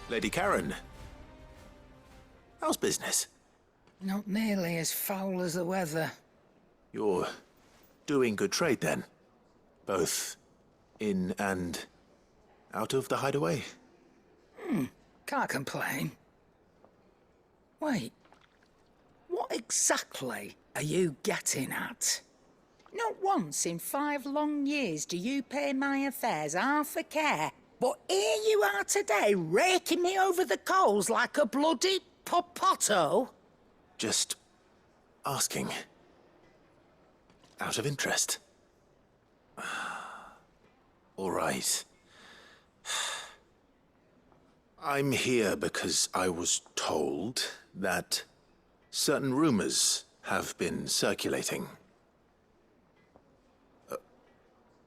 Lady Karen, how's business? Not nearly as foul as the weather. You're doing good trade then? Both in and out of the hideaway? Can't complain. Wait, what exactly are you getting at? Not once in 5 long years do you pay my affairs half a care, but here you are today, raking me over the coals like a bloody popoto? Just asking. Out of interest. All right. I'm here because I was told that certain rumors have been circulating.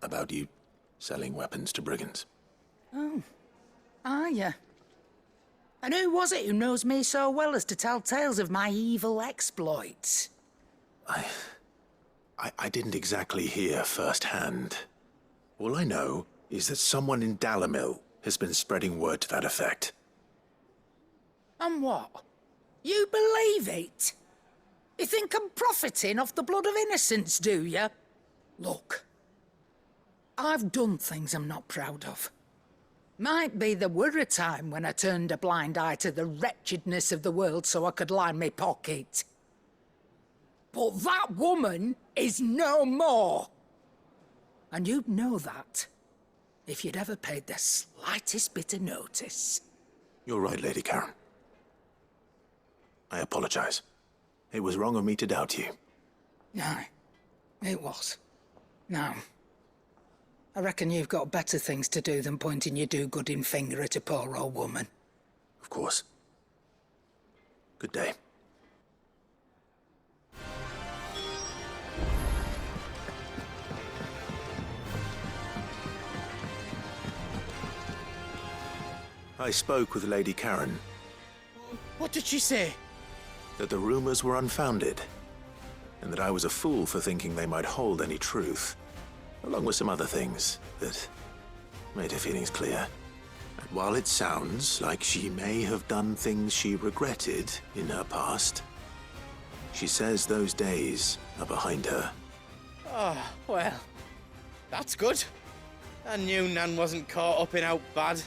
About you selling weapons to brigands. Oh, are you? And who was it who knows me so well as to tell tales of my evil exploits? I didn't exactly hear firsthand. All I know is that someone in Dalamil has been spreading word to that effect. And what? You believe it? You think I'm profiting off the blood of innocents, do you? Look, I've done things I'm not proud of. Might be there were a time when I turned a blind eye to the wretchedness of the world so I could line my pocket. But that woman is no more. And you'd know that if you'd ever paid the slightest bit of notice. You're right, Lady Karen. I apologize. It was wrong of me to doubt you. No, it was. Now, I reckon you've got better things to do than pointing your do-gooding finger at a poor old woman. Of course. Good day. I spoke with Lady Karen. What did she say? That the rumors were unfounded, and that I was a fool for thinking they might hold any truth, along with some other things that made her feelings clear. And while it sounds like she may have done things she regretted in her past, she says those days are behind her. Oh, well, that's good. I knew Nan wasn't caught up in out bad.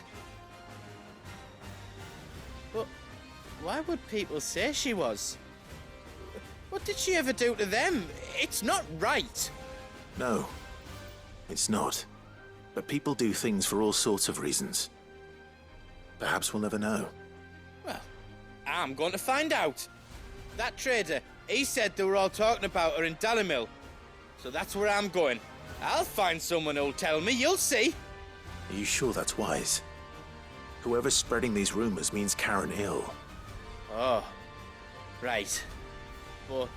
But why would people say she was? What did she ever do to them? It's not right. No, it's not. But people do things for all sorts of reasons. Perhaps we'll never know. Well, I'm going to find out. That trader, he said they were all talking about her in Dalamil. So that's where I'm going. I'll find someone who'll tell me, you'll see. Are you sure that's wise? Whoever's spreading these rumors means Karen ill. Oh, right. But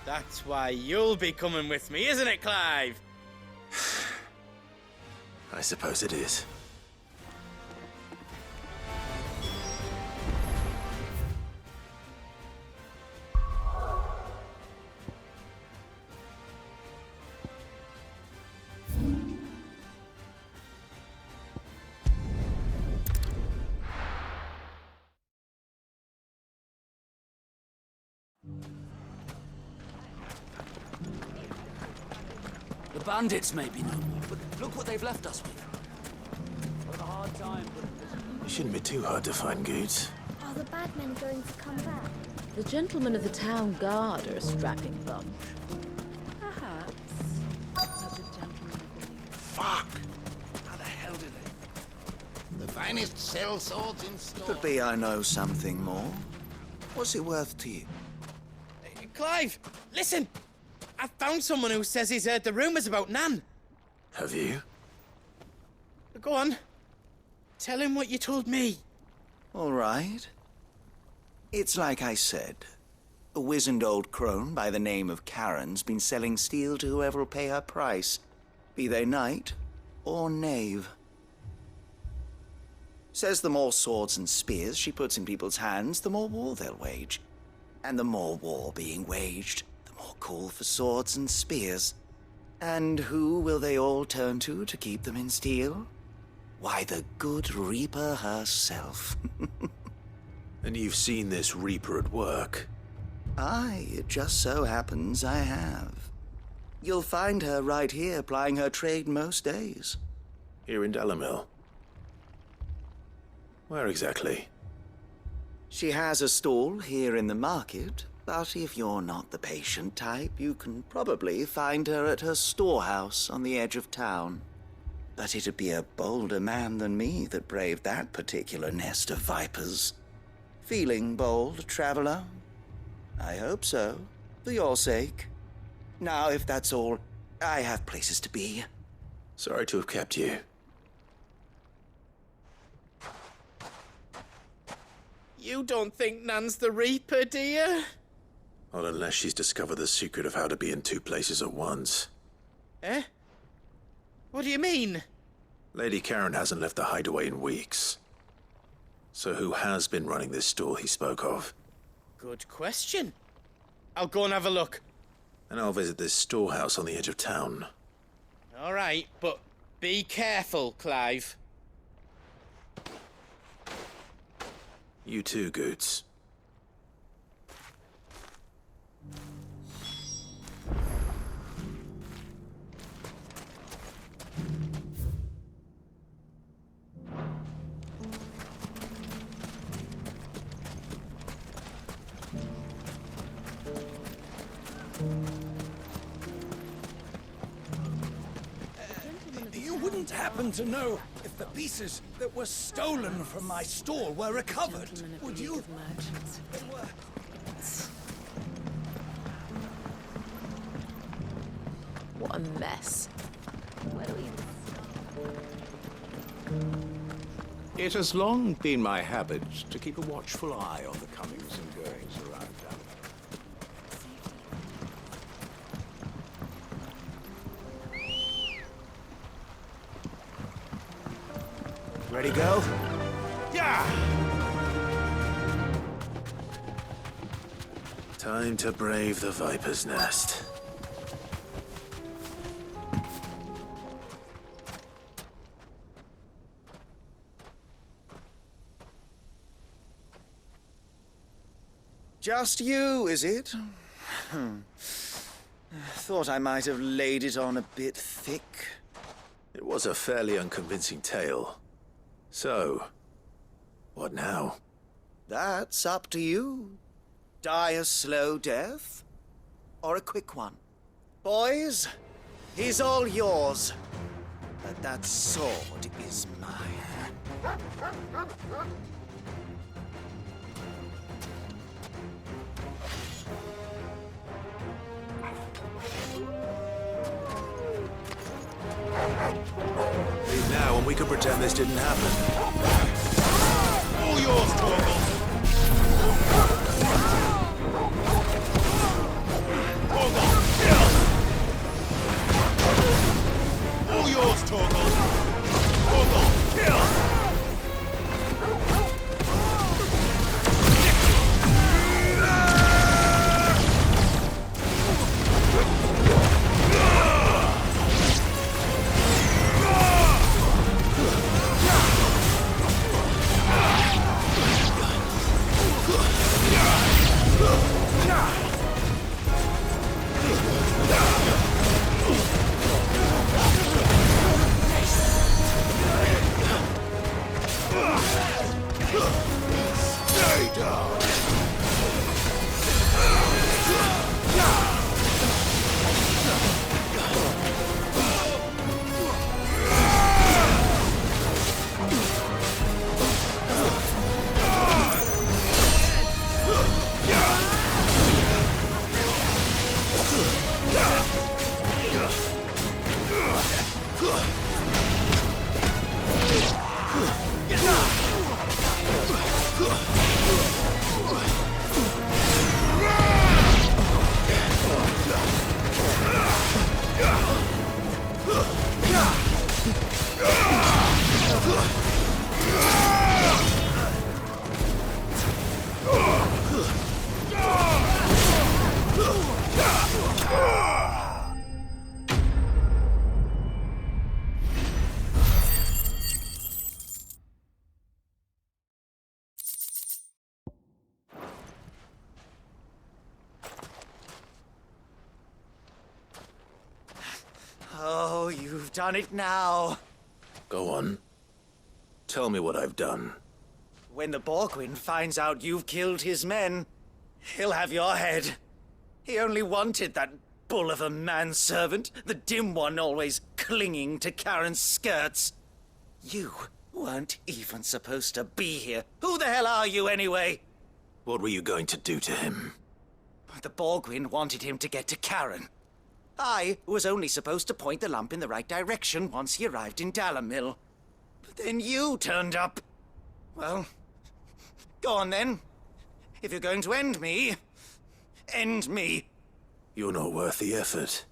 that's why you'll be coming with me, isn't it, Clive? I suppose it is. The bandits may be no more, but look what they've left us with. What a hard time. It shouldn't be too hard to find goods. Are the bad men going to come back? The gentlemen of the town guard are a strapping bunch. Perhaps. Such a gentleman. Fuck! How the hell did they? The finest cell swords in store. Could be I know something more. What's it worth to you? Clive, listen! I found someone who says he's heard the rumors about Nan. Have you? Go on. Tell him what you told me. All right. It's like I said. A wizened old crone by the name of Karen's been selling steel to whoever will pay her price, be they knight or knave. Says the more swords and spears she puts in people's hands, the more war they'll wage. And the more war being waged, the more call for swords and spears. And who will they all turn to keep them in steel? Why, the good Reaper herself. And you've seen this Reaper at work? Aye, it just so happens I have. You'll find her right here plying her trade most days. Here in Delamil? Where exactly? She has a stall here in the market, but if you're not the patient type, you can probably find her at her storehouse on the edge of town. But it'd be a bolder man than me that braved that particular nest of vipers. Feeling bold, traveler? I hope so, for your sake. Now, if that's all, I have places to be. Sorry to have kept you. You don't think Nan's the Reaper, do you? Not unless she's discovered the secret of how to be in two places at once. Eh? What do you mean? Lady Karen hasn't left the hideaway in weeks. So who has been running this stall he spoke of? Good question. I'll go and have a look. And I'll visit this storehouse on the edge of town. All right, but be careful, Clive. You too, Goots. You wouldn't happen to know if the pieces that were stolen from my stall were recovered, would you? What a mess. Where do we It has long been my habit to keep a watchful eye on the comings and goings around town. Ready, go? Yeah! Time to brave the Viper's Nest. Just you, is it? Thought I might have laid it on a bit thick. It was a fairly unconvincing tale. So, what now? That's up to you. Die a slow death, or a quick one. Boys, he's all yours. But that sword is mine. Leave now and we could pretend this didn't happen. All yours, Torgal! Torgal, kill! All yours, Torgal! Torgal, kill! You've done it now. Go on. Tell me what I've done. When the Borgwyn finds out you've killed his men, he'll have your head. He only wanted that bull of a manservant, the dim one always clinging to Karen's skirts. You weren't even supposed to be here. Who the hell are you anyway? What were you going to do to him? The Borgwyn wanted him to get to Karen. I was only supposed to point the lamp in the right direction once he arrived in Dalamil. But then you turned up. Well, go on then. If you're going to end me, end me. You're not worth the effort.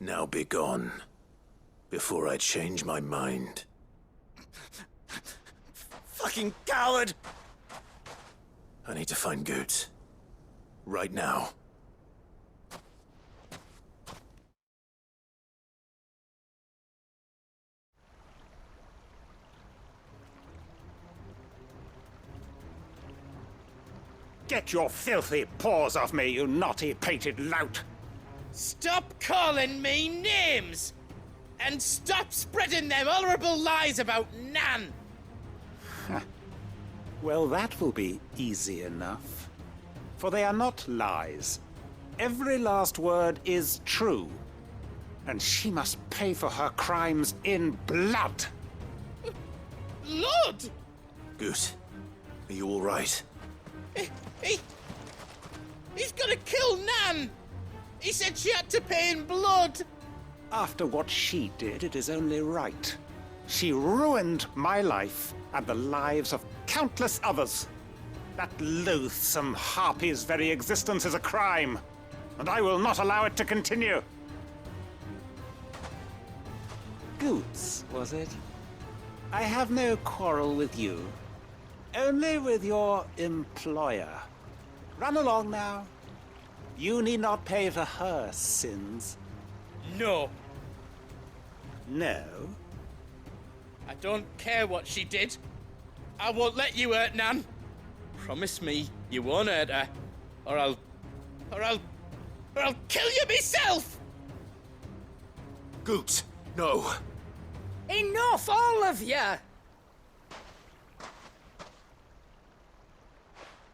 Now be gone, before I change my mind. Fucking coward! I need to find Goetz. Right now. Get your filthy paws off me, you naughty-pated lout! Stop calling me names! And stop spreading them horrible lies about Nan! Well, that will be easy enough. For they are not lies. Every last word is true. And she must pay for her crimes in blood. Blood? Goetz, are you all right? He's gonna kill Nan! He said she had to pay in blood! After what she did, it is only right. She ruined my life and the lives of countless others. That loathsome harpy's very existence is a crime, and I will not allow it to continue. Goetz, was it? I have no quarrel with you. Only with your employer. Run along now. You need not pay for her sins. No. No? I don't care what she did. I won't let you hurt Nan. Promise me you won't hurt her, or I'll kill you myself! Goetz, no. Enough, all of you!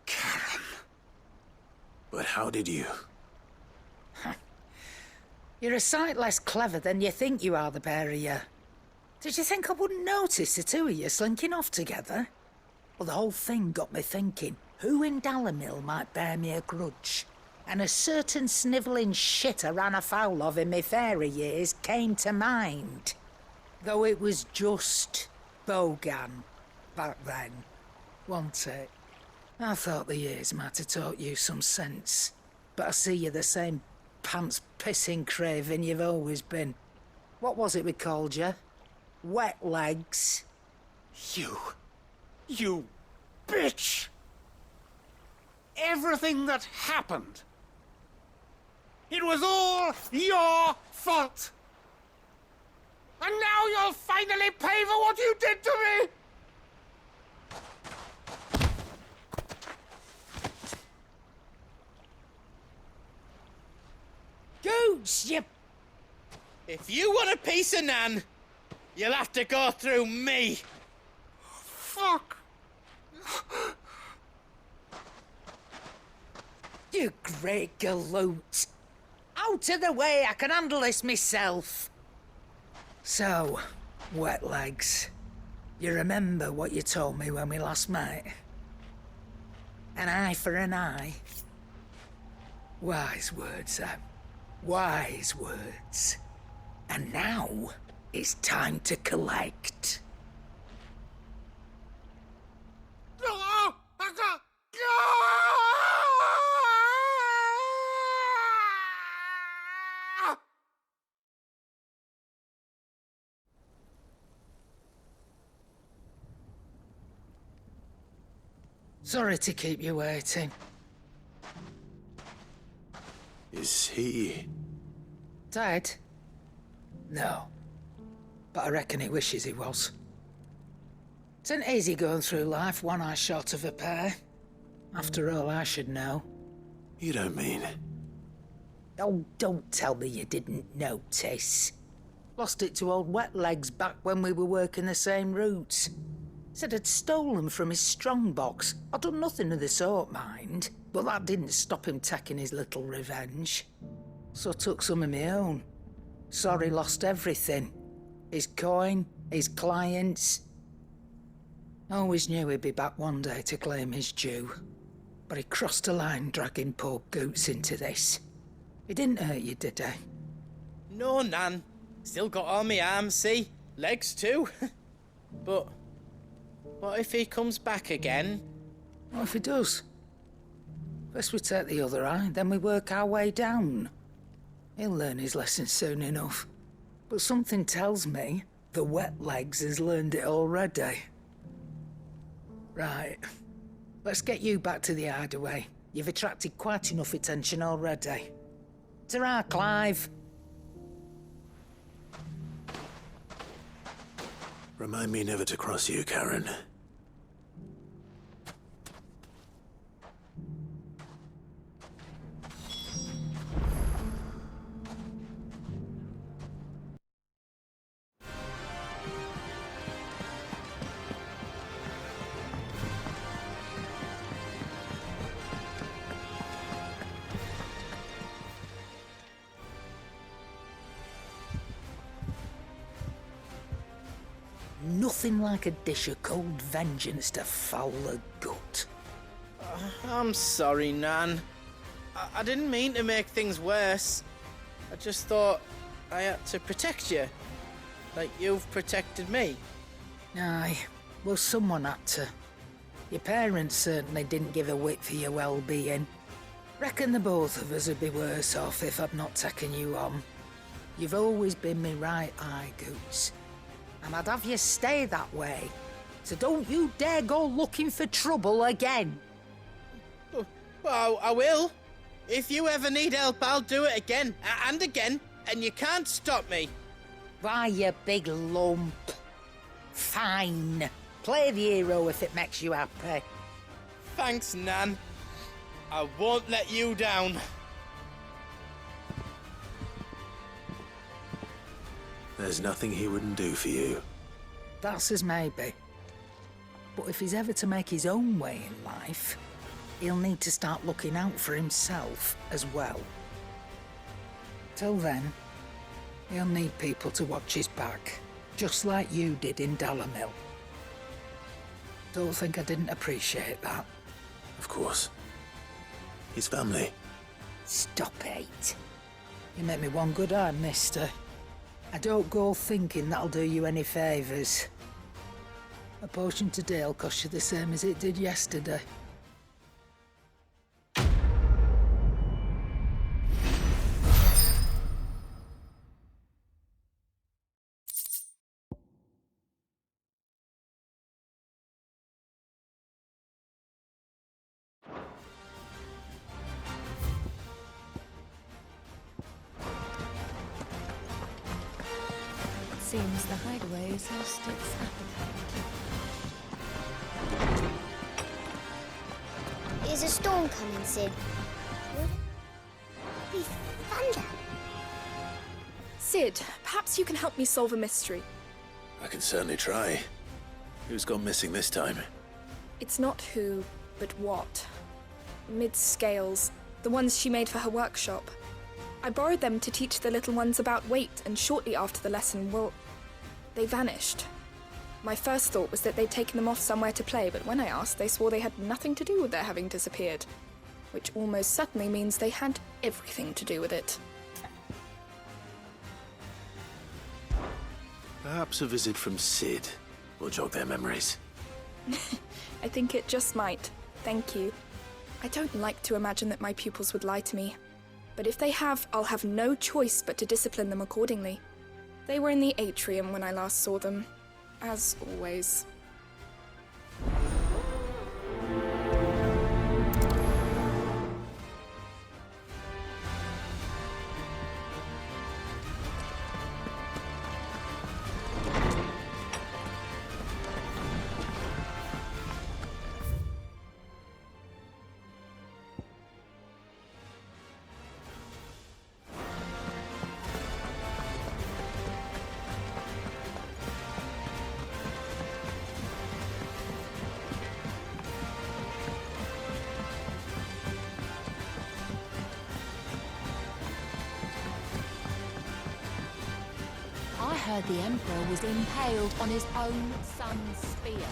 Karen. But how did you? You're a sight less clever than you think you are, the pair of you. Did you think I wouldn't notice the two of you slinking off together? Well, the whole thing got me thinking, who in Dalamil might bear me a grudge? And a certain snivelling shit I ran afoul of in my fairy years came to mind. Though it was just Bogan back then, wasn't it? I thought the years might have taught you some sense, but I see you're the same pants-pissing craven you've always been. What was it we called you? Wet legs? You bitch! Everything that happened, it was all your fault! And now you'll finally pay for what you did to me! Goose, you... If you want a piece of Nan, you'll have to go through me. Fuck! You great galoot. Out of the way, I can handle this myself. So, wet legs, you remember what you told me when we last met? An eye for an eye. Wise words, Sam. Wise words. And now, it's time to collect. Sorry to keep you waiting. Is he... Dead? No. But I reckon he wishes he was. It isn't easy going through life one eye short of a pair. After all, I should know. You don't mean... Oh, don't tell me you didn't notice. Lost it to old Wet Legs back when we were working the same routes. Said I'd stolen from his strongbox. I'd done nothing of the sort, mind. But that didn't stop him taking his little revenge. So I took some of my own. Sorry, lost everything. His coin, his clients. I always knew he'd be back one day to claim his due. But he crossed a line dragging poor Goots into this. He didn't hurt you, did he? No, Nan. Still got all my arms, see? Legs too. But what if he comes back again? What if he does? First we take the other eye, then we work our way down. He'll learn his lesson soon enough. But something tells me the Wet Legs has learned it already. Right. Let's get you back to the hideaway. You've attracted quite enough attention already. Ta-ra, Clive. Remind me never to cross you, Karen. Nothing like a dish of cold vengeance to foul the gut. I'm sorry, Nan. I didn't mean to make things worse. I just thought I had to protect you. Like you've protected me. Aye, well, someone had to. Your parents certainly didn't give a whit for your well-being. Reckon the both of us would be worse off if I'd not taken you on. You've always been me right eye, Goots. And I'd have you stay that way. So don't you dare go looking for trouble again. Well, I will. If you ever need help, I'll do it again and again, and you can't stop me. Why, you big lump. Fine. Play the hero if it makes you happy. Thanks, Nan. I won't let you down. There's nothing he wouldn't do for you. That's as maybe. But if he's ever to make his own way in life, he'll need to start looking out for himself as well. Till then, he'll need people to watch his back, just like you did in Dalamil. Don't think I didn't appreciate that. Of course. His family. Stop it. You make me one good eye, mister. I don't go thinking that'll do you any favours. A potion today'll cost you the same as it did yesterday. Seems the hideaway's lost its appetite. Is a storm coming, Sid? Would it be thunder? Sid, perhaps you can help me solve a mystery. I can certainly try. Who's gone missing this time? It's not who, but what. Mid's scales, the ones she made for her workshop. I borrowed them to teach the little ones about weight, and shortly after the lesson, well, they vanished. My first thought was that they'd taken them off somewhere to play, but when I asked, they swore they had nothing to do with their having disappeared. Which almost certainly means they had everything to do with it. Perhaps a visit from Sid will jog their memories. I think it just might. Thank you. I don't like to imagine that my pupils would lie to me. But if they have, I'll have no choice but to discipline them accordingly. They were in the atrium when I last saw them, as always. heard the Emperor was impaled on his own son's spear.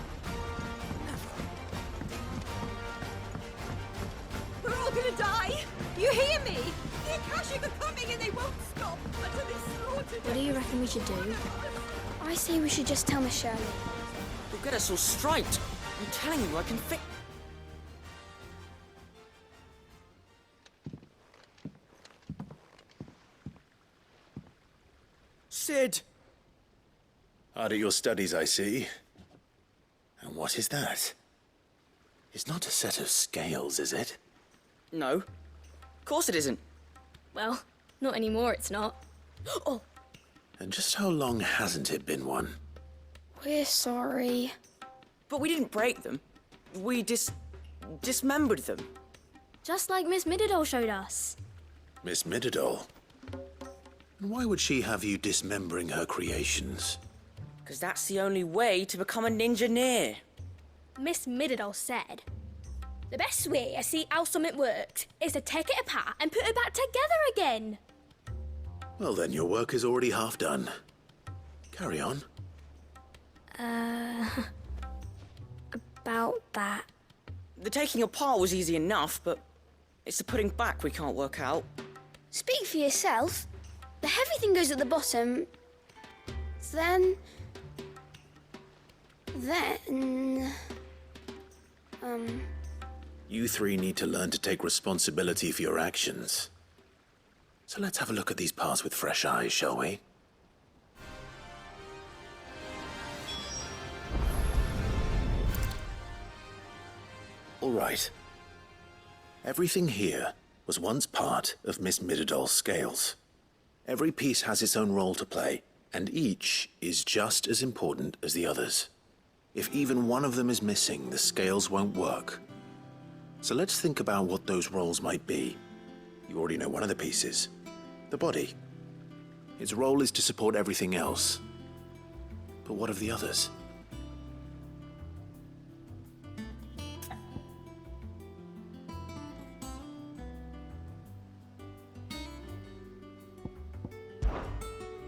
We're all gonna die! You hear me? The Akashic are coming and they won't stop until they slaughter. What do you reckon we should do? I say we should just tell Miss Shirley. You'll get us all striped. I'm telling you, I can fix... Sid! Hard at your studies, I see. And what is that? It's not a set of scales, is it? No. Of course it isn't. Well, not anymore, it's not. Oh! And just how long hasn't it been one? We're sorry. But we didn't break them. We dismembered them. Just like Miss Mididol showed us. Miss Mididol? And why would she have you dismembering her creations? Because that's the only way to become a ninja-near. Miss Mididol said, the best way to see how something works is to take it apart and put it back together again. Well then, your work is already half done. Carry on. About that. The taking apart was easy enough, but it's the putting back we can't work out. Speak for yourself. The heavy thing goes at the bottom. Then... You three need to learn to take responsibility for your actions. So let's have a look at these parts with fresh eyes, shall we? All right. Everything here was once part of Miss Mididol's scales. Every piece has its own role to play, and each is just as important as the others. If even one of them is missing, the scales won't work. So let's think about what those roles might be. You already know one of the pieces. The body. Its role is to support everything else. But what of the others?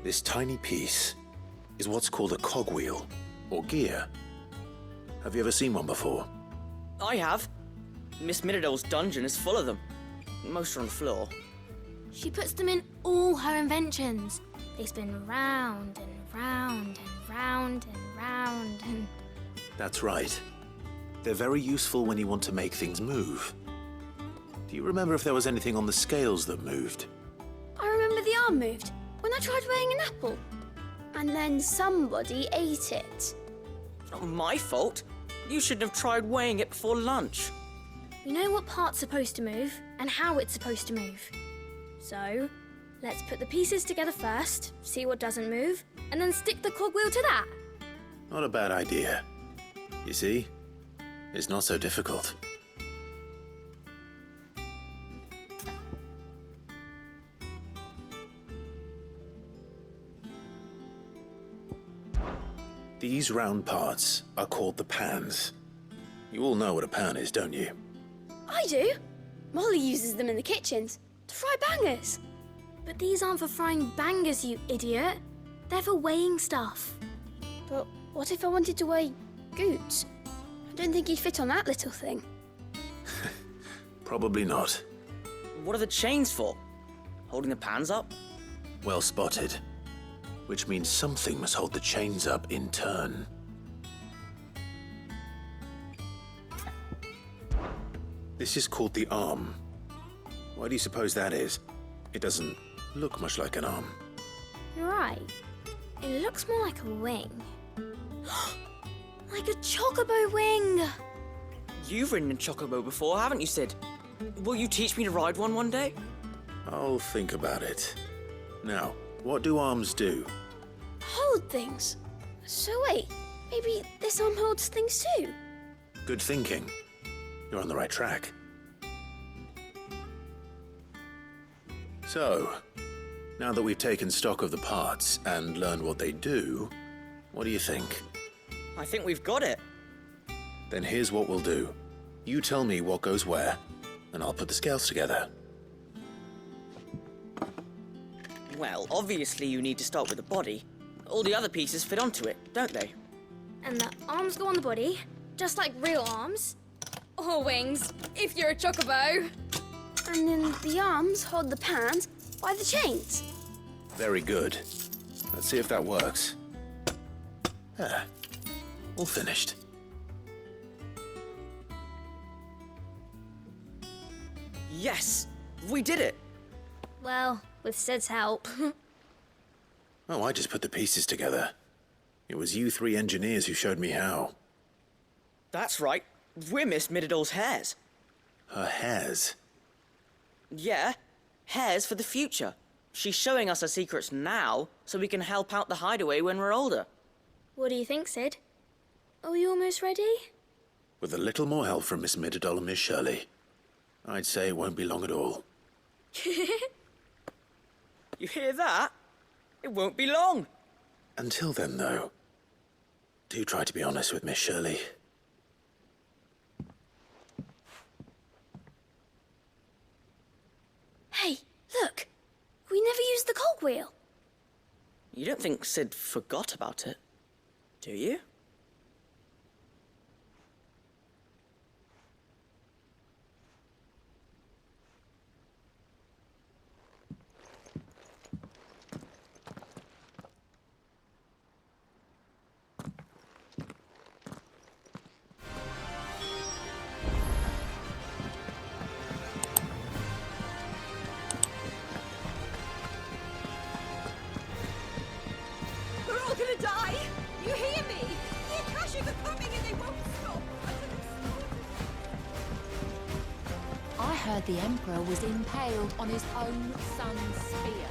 This tiny piece is what's called a cogwheel, or gear. Have you ever seen one before? I have. Miss Mididol's dungeon is full of them. Most are on the floor. She puts them in all her inventions. They spin round and round and round and round and... That's right. They're very useful when you want to make things move. Do you remember if there was anything on the scales that moved? I remember the arm moved when I tried weighing an apple. And then somebody ate it. It's not my fault. You shouldn't have tried weighing it before lunch. We know what part's supposed to move and how it's supposed to move. So, let's put the pieces together first, see what doesn't move, and then stick the cogwheel to that. Not a bad idea. You see? It's not so difficult. These round parts are called the pans. You all know what a pan is, don't you? I do. Molly uses them in the kitchens to fry bangers. But these aren't for frying bangers, you idiot. They're for weighing stuff. But what if I wanted to weigh Goots? I don't think he'd fit on that little thing. Probably not. What are the chains for? Holding the pans up? Well spotted. Which means something must hold the chains up in turn. This is called the arm. Why do you suppose that is? It doesn't look much like an arm. You're right. It looks more like a wing. Like a chocobo wing! You've ridden a chocobo before, haven't you, Sid? Will you teach me to ride one day? I'll think about it. Now, what do arms do? Hold things. So wait, maybe this arm holds things too? Good thinking. You're on the right track. So, now that we've taken stock of the parts and learned what they do, what do you think? I think we've got it. Then here's what we'll do. You tell me what goes where, and I'll put the scales together. Well, obviously you need to start with the body. all the other pieces fit onto it, don't they? And the arms go on the body, just like real arms. Or wings, if you're a chocobo. And then the arms hold the pans by the chains. Very good. Let's see if that works. Ah, all finished. Yes! We did it! Well, with Sid's help. Oh, I just put the pieces together. It was you three engineers who showed me how. That's right. We're Miss Mididol's hares. Her hairs? Yeah, hares for the future. She's showing us her secrets now, so we can help out the hideaway when we're older. What do you think, Sid? Are we almost ready? With a little more help from Miss Mididol and Miss Shirley, I'd say it won't be long at all. You hear that? It won't be long. Until then, though, do try to be honest with Miss Shirley. Hey, look! We never used the cogwheel. You don't think Sid forgot about it, do you? We're all gonna die! You hear me? The Akashic are coming and they won't stop until they're slaughtered. I heard the Emperor was impaled on his own son's spear.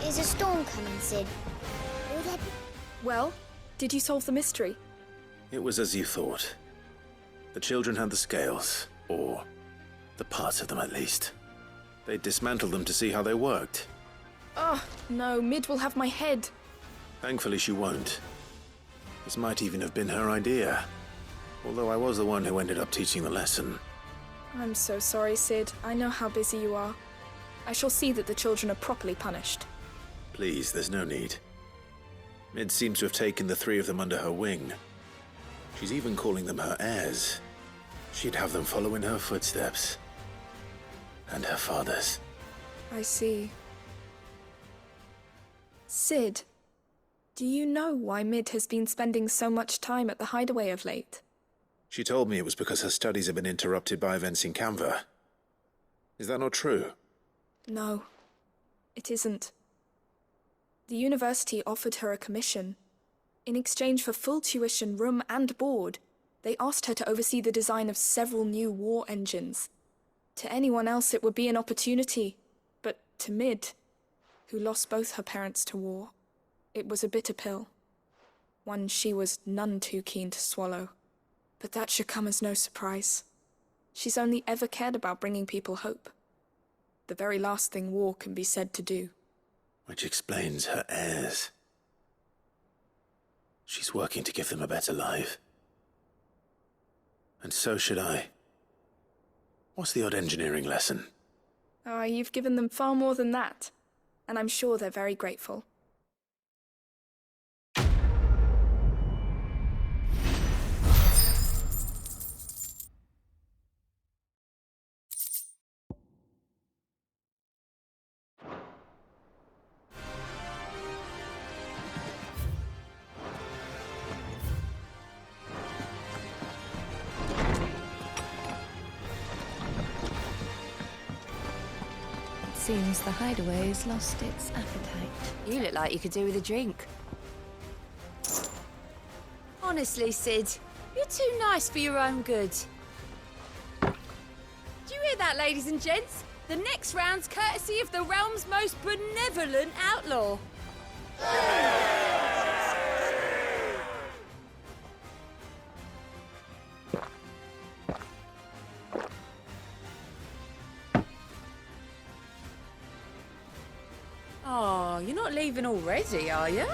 Is a storm coming, Sid? Will there be... Well, did you solve the mystery? It was as you thought. The children had the scales, or the parts of them at least. They dismantled them to see how they worked. Oh, no, Mid will have my head. Thankfully she won't. This might even have been her idea. Although I was the one who ended up teaching the lesson. I'm so sorry, Sid. I know how busy you are. I shall see that the children are properly punished. Please, there's no need. Mid seems to have taken the three of them under her wing. She's even calling them her heirs. She'd have them follow in her footsteps. And her father's. I see. Sid, do you know why Mid has been spending so much time at the hideaway of late? She told me it was because her studies have been interrupted by events in Canva. Is that not true? No, it isn't. The university offered her a commission. In exchange for full tuition, room and board, they asked her to oversee the design of several new war engines. To anyone else it would be an opportunity, but to Mid, who lost both her parents to war, it was a bitter pill. One she was none too keen to swallow. But that should come as no surprise. She's only ever cared about bringing people hope. The very last thing war can be said to do. Which explains her heirs. She's working to give them a better life. And so should I. What's the odd engineering lesson? Oh, you've given them far more than that. And I'm sure they're very grateful. Seems the hideaway's lost its appetite. You look like you could do with a drink. Honestly, Sid, you're too nice for your own good. Do you hear that, ladies and gents? The next round's courtesy of the realm's most benevolent outlaw. leaving already, are you?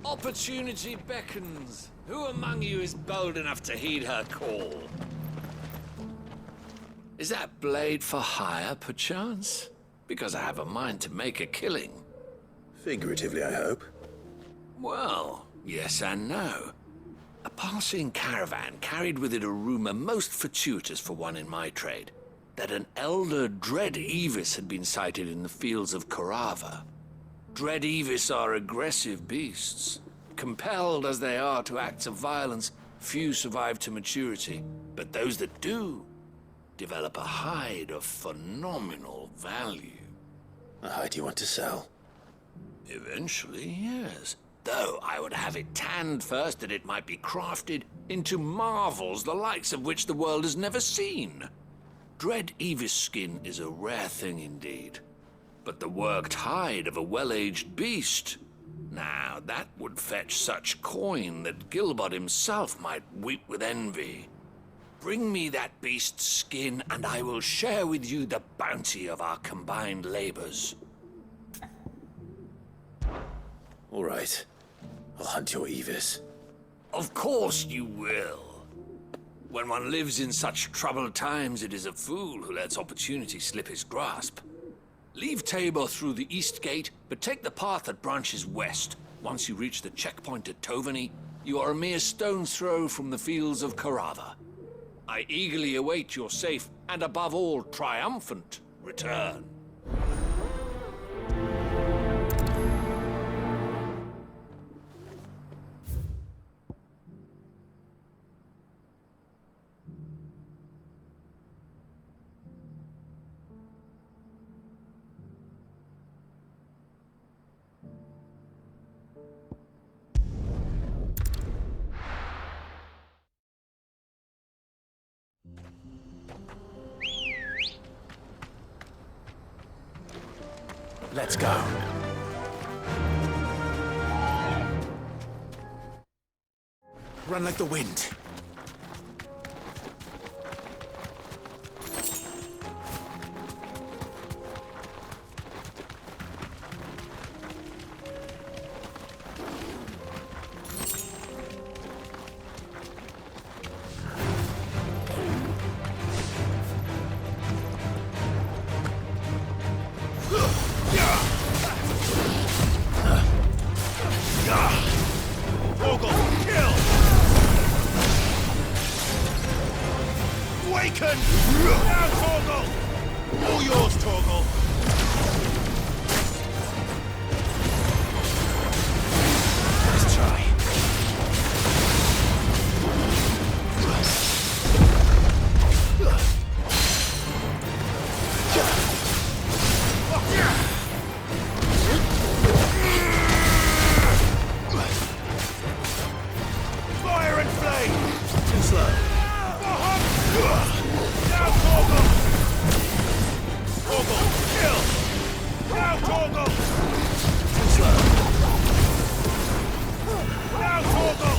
Opportunity beckons. Who among you is bold enough to heed her call? Is that blade for hire, perchance? Because I have a mind to make a killing. Figuratively, I hope. Well, yes and no. A passing caravan carried with it a rumor most fortuitous for one in my trade, that an elder Dread Evis had been sighted in the fields of Carava. Dread Evis are aggressive beasts. Compelled as they are to acts of violence, few survive to maturity, but those that do develop a hide of phenomenal value. A hide you want to sell? Eventually, yes. Though I would have it tanned first that it might be crafted into marvels the likes of which the world has never seen. Dread Evis skin is a rare thing indeed. But the worked hide of a well-aged beast, now that would fetch such coin that Gilbert himself might weep with envy. Bring me that beast's skin, and I will share with you the bounty of our combined labors. All right. I'll hunt your Evis. Of course you will. When one lives in such troubled times, it is a fool who lets opportunity slip his grasp. Leave Tabor through the east gate, but take the path that branches west. Once you reach the checkpoint at Tovany, you are a mere stone's throw from the fields of Carava. I eagerly await your safe, and above all, triumphant return. Let's go. Run like the wind. Now, Torgal! All yours, Torgal! Let's try. Fire and flame! Too slow. Now, Torgal! Torgal, kill! Now, Torgal! Too slow. Now, Torgal!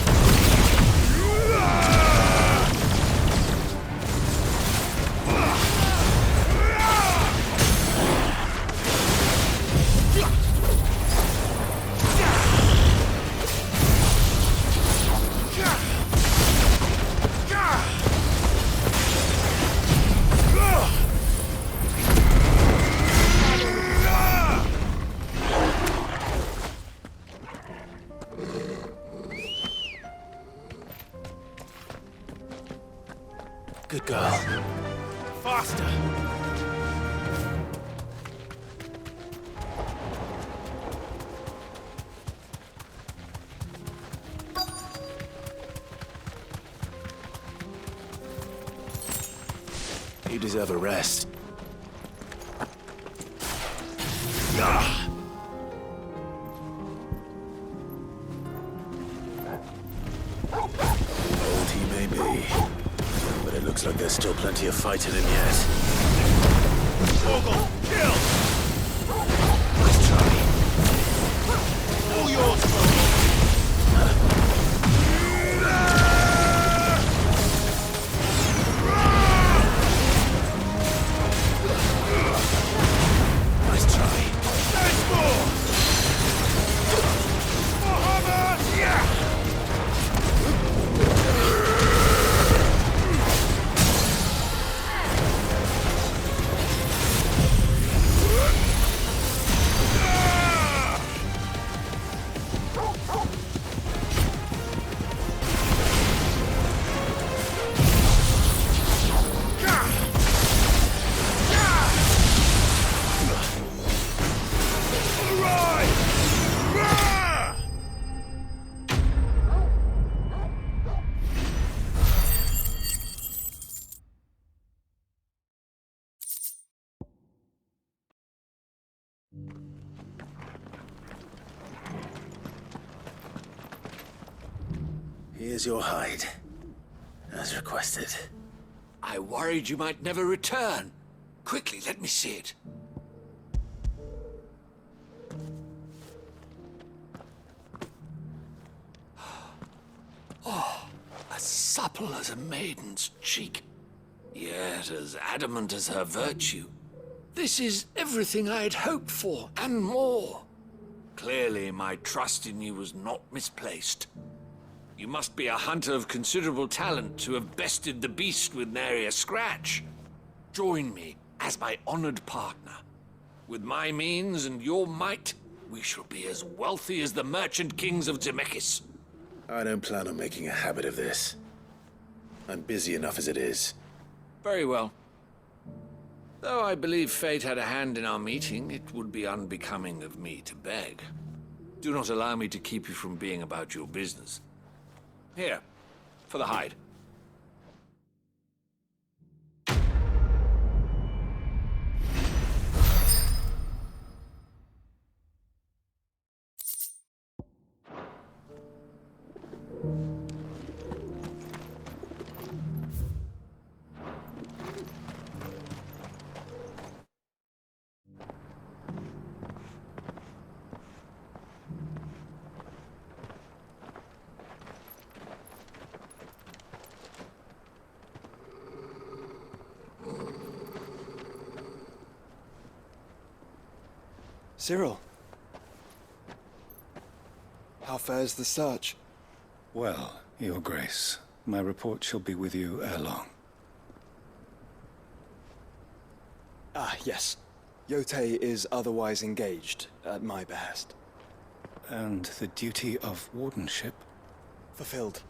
Good girl. Faster! You deserve a rest. Old he may be, but it looks like there's still plenty of fight in him yet. Ogle, kill! Nice try. All yours, Nice try. There's more! Muhammad! Yeah! Here's your hide, as requested. I worried you might never return. Quickly, let me see it. Oh, as supple as a maiden's cheek, yet as adamant as her virtue. This is everything I had hoped for, and more. Clearly, my trust in you was not misplaced. You must be a hunter of considerable talent to have bested the beast with nary a scratch. Join me as my honored partner. With my means and your might, we shall be as wealthy as the merchant kings of Zemeckis. I don't plan on making a habit of this. I'm busy enough as it is. Very well. Though I believe fate had a hand in our meeting, it would be unbecoming of me to beg. Do not allow me to keep you from being about your business. Here, for the hide. Cyril. How fares the search? Well, Your Grace, my report shall be with you ere long. Ah, yes. Yotei is otherwise engaged, at my behest. And the duty of wardenship? Fulfilled.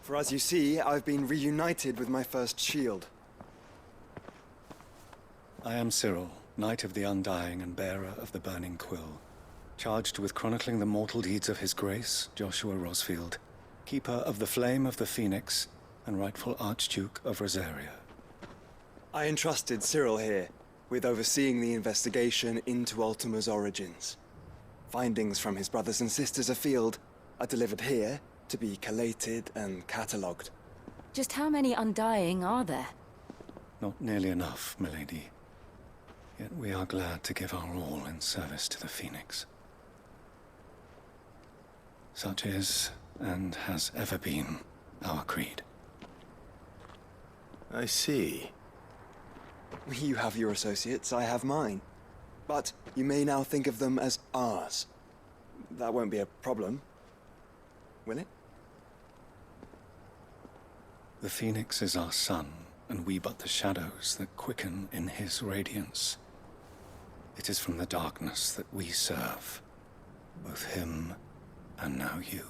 For as you see, I've been reunited with my first shield. I am Cyril, Knight of the Undying and bearer of the Burning Quill, charged with chronicling the mortal deeds of His Grace, Joshua Rosfield, Keeper of the Flame of the Phoenix, and rightful Archduke of Rosaria. I entrusted Cyril here with overseeing the investigation into Ultima's origins. Findings from his brothers and sisters afield are delivered here to be collated and catalogued. Just how many Undying are there? Not nearly enough, milady. Yet we are glad to give our all in service to the Phoenix. Such is, and has ever been, our creed. I see. You have your associates, I have mine. But you may now think of them as ours. That won't be a problem, will it? The Phoenix is our sun, and we but the shadows that quicken in his radiance. It is from the darkness that we serve, both him and now you.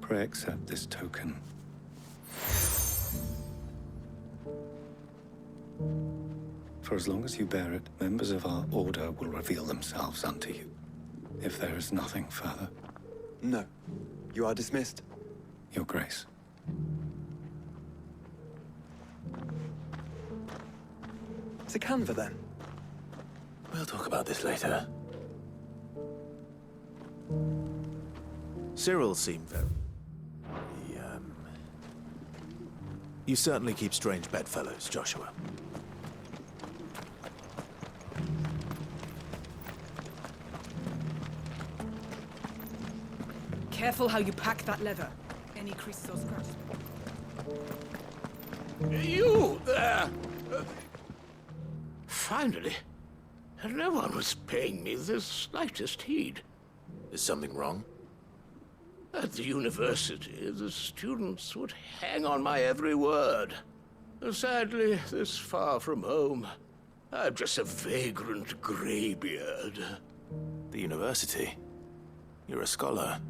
Pray accept this token. For as long as you bear it, members of our order will reveal themselves unto you. If there is nothing further. No. You are dismissed. Your Grace. It's a canva, then. We'll talk about this later. Cyril seemed very... You certainly keep strange bedfellows, Joshua. Careful how you pack that leather. Any creases or scratches. You there! Finally. No one was paying me the slightest heed. Is something wrong? At the university, the students would hang on my every word. Sadly, this far from home, I'm just a vagrant greybeard. The university? You're a scholar.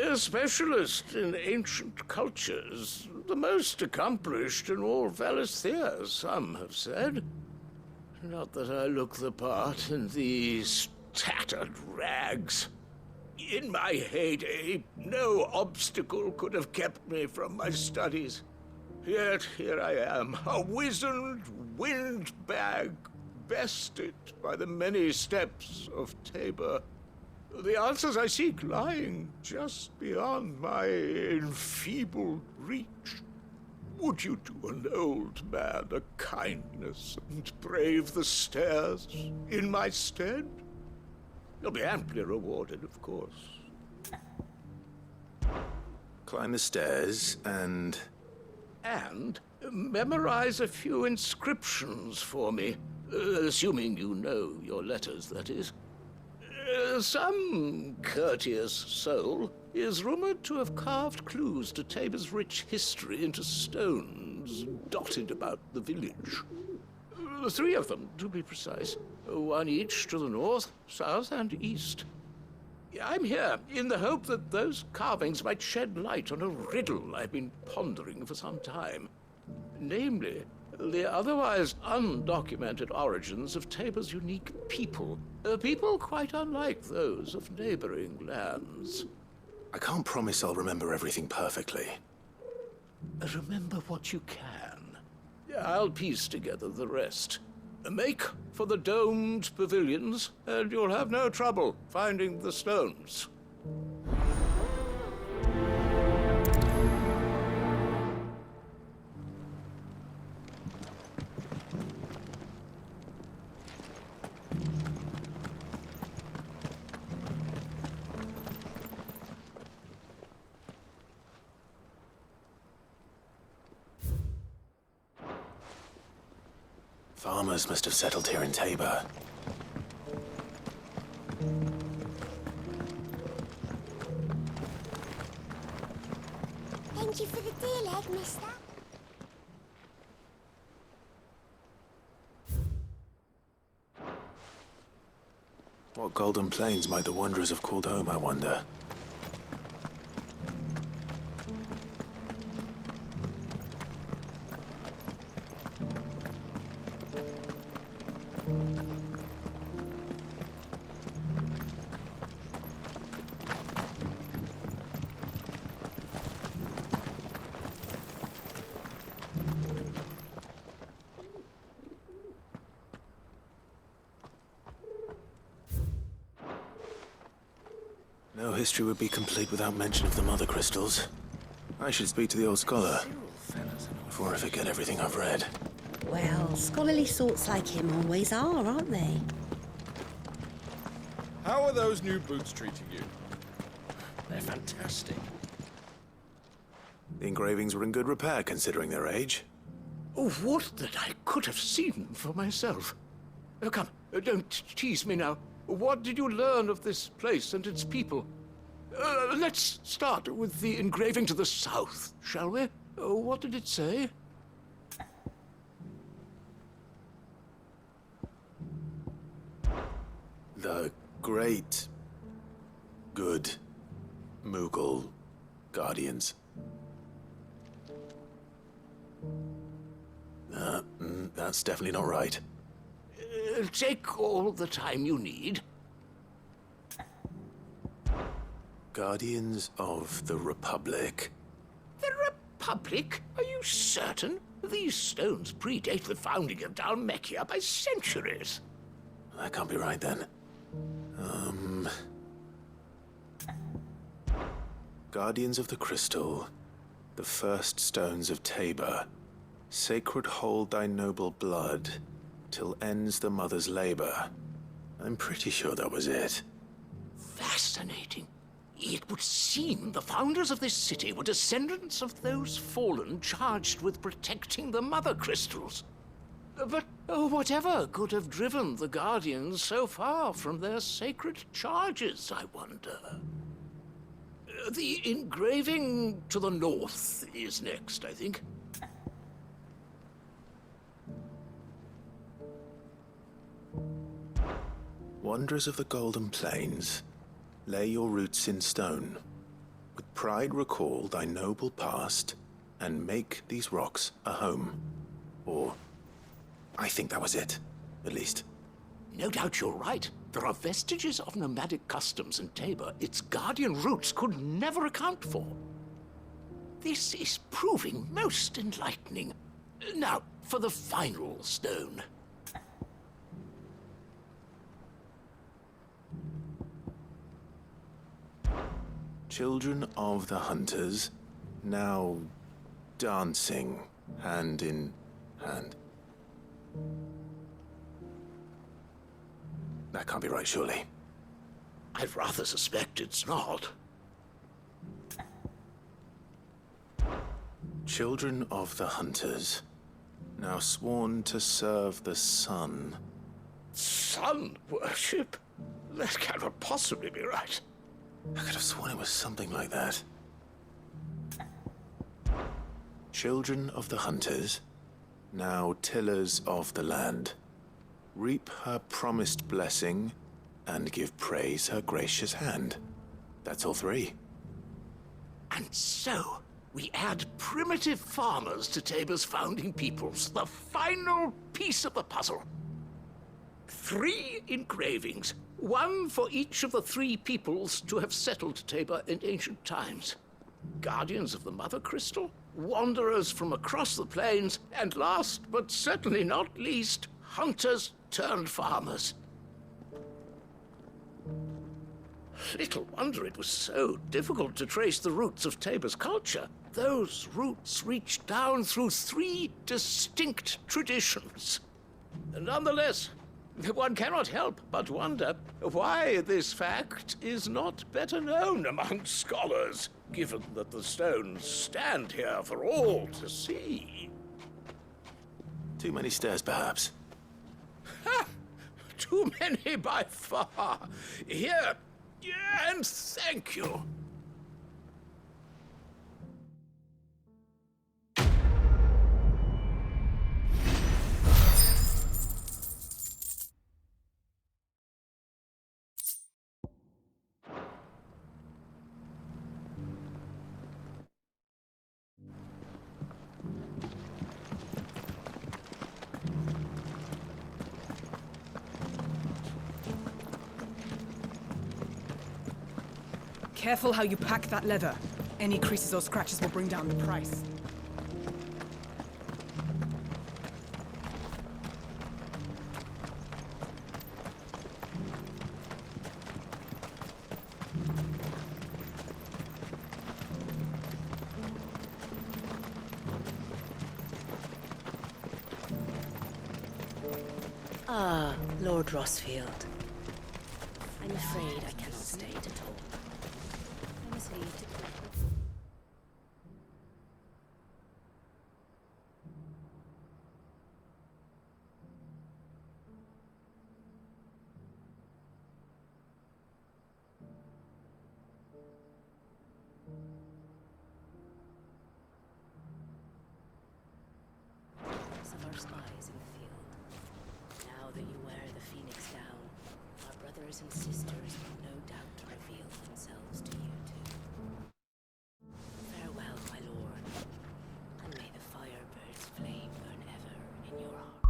A specialist in ancient cultures. The most accomplished in all Valisthea, some have said. Not that I look the part in these tattered rags. In my heyday, no obstacle could have kept me from my studies. Yet here I am, a wizened windbag, bested by the many steps of Tabor. The answers I seek lying just beyond my enfeebled reach. Would you do an old man a kindness and brave the stairs in my stead? You'll be amply rewarded, of course. Climb the stairs and... And memorize a few inscriptions for me. Assuming you know your letters, that is. Some courteous soul is rumored to have carved clues to Tabor's rich history into stones dotted about the village. 3 of them, to be precise. 1 each to the north, south, and east. I'm here in the hope that those carvings might shed light on a riddle I've been pondering for some time. Namely, the otherwise undocumented origins of Tabor's unique people. A people quite unlike those of neighboring lands. I can't promise I'll remember everything perfectly. Remember what you can. I'll piece together the rest. Make for the domed pavilions, and you'll have no trouble finding the stones. Farmers must have settled here in Tabor. Thank you for the deal, egg, mister. What golden plains might the wanderers have called home, I wonder? No history would be complete without mention of the mother crystals. I should speak to the old scholar before I forget everything I've read. Well, scholarly sorts like him always are, aren't they? How are those new boots treating you? They're fantastic. The engravings were in good repair considering their age. Oh, what that I could have seen for myself. Come, don't tease me now. What did you learn of this place and its people? Let's start with the engraving to the south, shall we? What did it say? The great, good Mughal guardians. That's definitely not right. Take all the time you need. Guardians of the Republic. Republic? Are you certain? These stones predate the founding of Dhalmekia by centuries. That can't be right, then. Guardians of the Crystal, the first stones of Tabor, sacred hold thy noble blood, till ends the mother's labor. I'm pretty sure that was it. Fascinating. It would seem the founders of this city were descendants of those fallen charged with protecting the mother crystals. But whatever could have driven the Guardians so far from their sacred charges, I wonder? The engraving to the north is next, I think. Wanderers of the Golden Plains, lay your roots in stone. With pride recall thy noble past, and make these rocks a home. Or, I think that was it, at least. No doubt you're right. There are vestiges of nomadic customs in Tabor its guardian roots could never account for. This is proving most enlightening. Now, for the final stone. Children of the Hunters, now dancing hand in hand. That can't be right, surely. I'd rather suspect it's not. Children of the Hunters, now sworn to serve the sun. Sun worship? That cannot possibly be right. I could have sworn it was something like that. Children of the Hunters, now tillers of the land. Reap her promised blessing, and give praise her gracious hand. That's all three. And so, we add primitive farmers to Tabor's founding peoples, the final piece of the puzzle. 3 engravings, one for each of the 3 peoples to have settled Tabor in ancient times. Guardians of the Mother Crystal, wanderers from across the plains, and last but certainly not least, hunters turned farmers. Little wonder it was so difficult to trace the roots of Tabor's culture. Those roots reach down through 3 distinct traditions. Nonetheless, one cannot help but wonder why this fact is not better known among scholars, given that the stones stand here for all to see. Too many stairs, perhaps. Ha! Too many by far. Here, and thank you. Careful how you pack that leather. Any creases or scratches will bring down the price. Ah, Lord Rossfield. I'm afraid I cannot stay to talk. I must leave to... Some of our spies in the field. Now that you wear the Phoenix down, our brothers and sisters will no doubt reveal themselves to you too. Farewell, my lord, and may the Firebird's flame burn ever in your heart.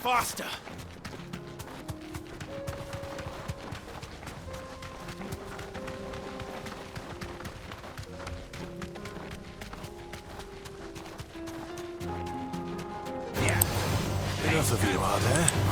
faster! Enough of you, are there?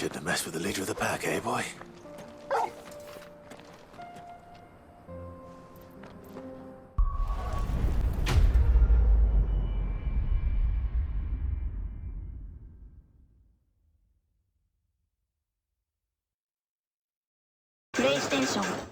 Shouldn't have messed with the leader of the pack, eh, boy? プレイステーション